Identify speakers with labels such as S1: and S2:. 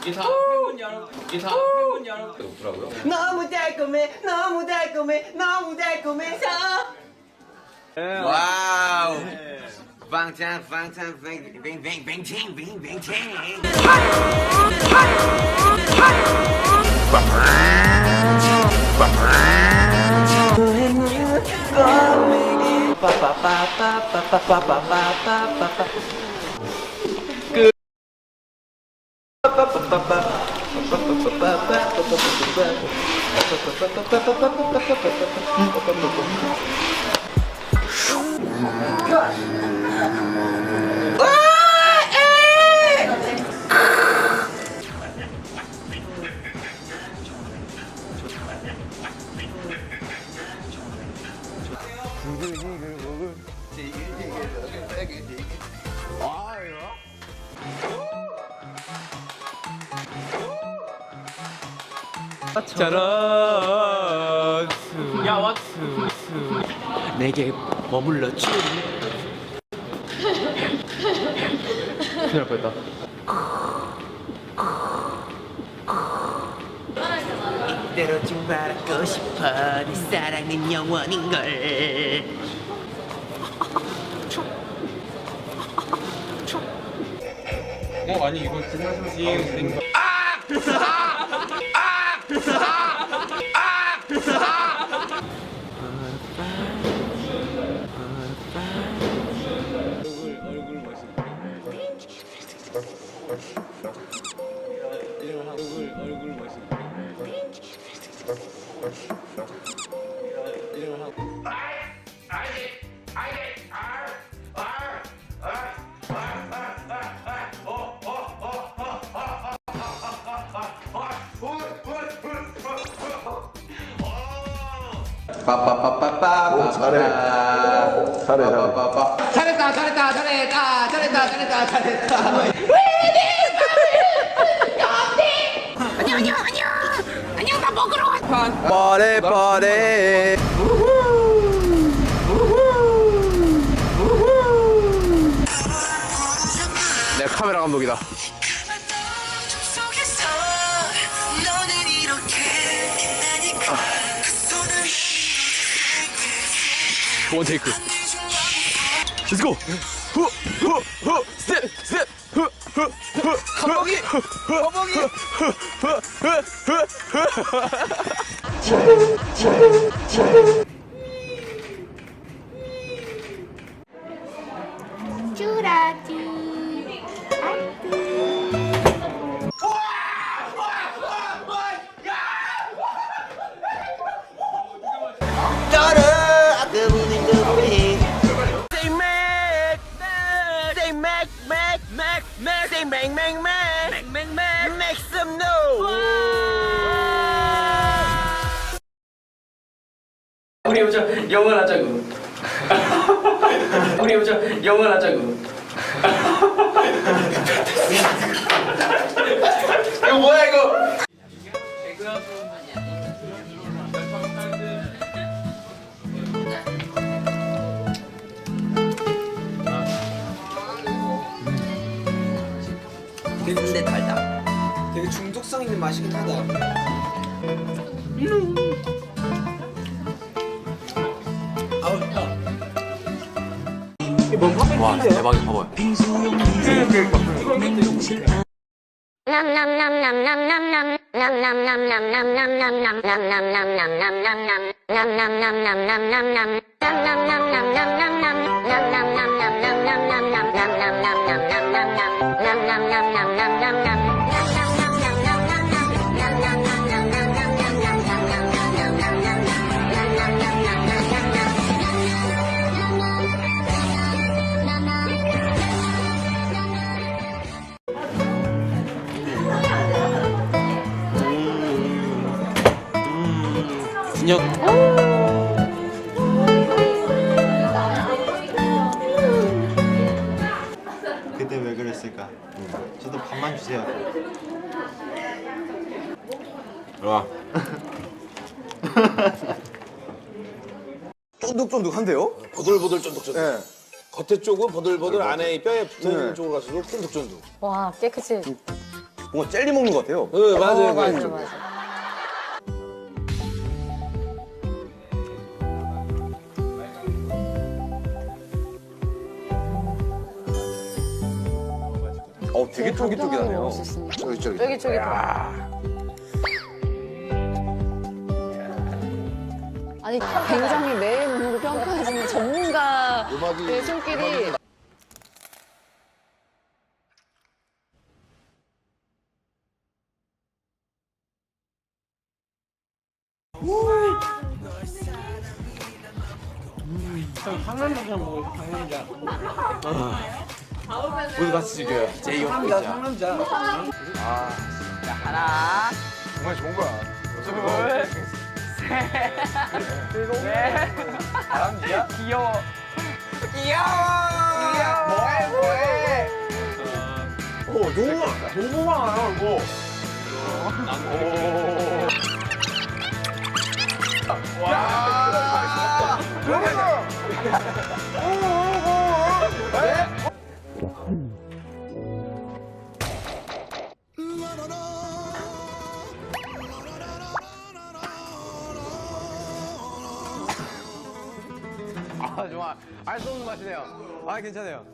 S1: 인사 팬분 여러분 없더라고요.
S2: 너무 달콤해 너무 달콤해 너무 달콤해서
S3: 와우. 방탄 뱅뱅뱅뱅뱅뱅뱅뱅.
S1: 짜란. 야 왔.
S2: 내게 머물렀지.
S1: 큰일 날 뻔했다.
S2: 이대로 좀 바라고 싶어. 네 사랑은 영원인걸.
S1: 아니 이거 지금
S3: 빠빠빠빠빠. 잘해. 빠레. 내 카메라 감독이다. 원 테이크. Let's go. 스텝. 감독이.
S4: 쭈라쭈
S2: Make some noise.
S1: 우리 요즘 영원하자고. 우리 요즘 영원하자고.
S3: 이거 뭐야 이거?
S2: 근데 달다. 되게 중독성 있는 맛이긴 하다. 아우 야.
S3: 와 대박이다 봐봐요.
S2: 준혁.
S5: 그때 왜 그랬을까? 저도 밥만 주세요.
S3: 와.
S6: 쫀득쫀득한데요?
S7: 보들보들 쫀득쫀득.
S6: 네.
S7: 겉에 쪽은 보들보들 안에 뼈에 붙어있는 쪽으로 가서도 쫀득쫀득.
S4: 와 깨끗이
S3: 뭔가 젤리 먹는 것 같아요.
S4: 맞아 맞아.
S3: 되게 쫄깃쫄깃하네요.
S4: 쫄깃쫄깃. 아니 굉장히 매일 먹는 거 평가해주는 전문가의 손길이.
S1: 상남자 먹어 상남자.
S3: 모두 같이 즐겨요. 제이홉
S1: 상남자 상남자.
S4: 하나.
S3: 정말 좋은 거야.
S1: 바람쥐야? 귀여워. 뭐해? 너무 많아요 이거.
S3: 정말 알 수 없는 맛이네요. 괜찮아요.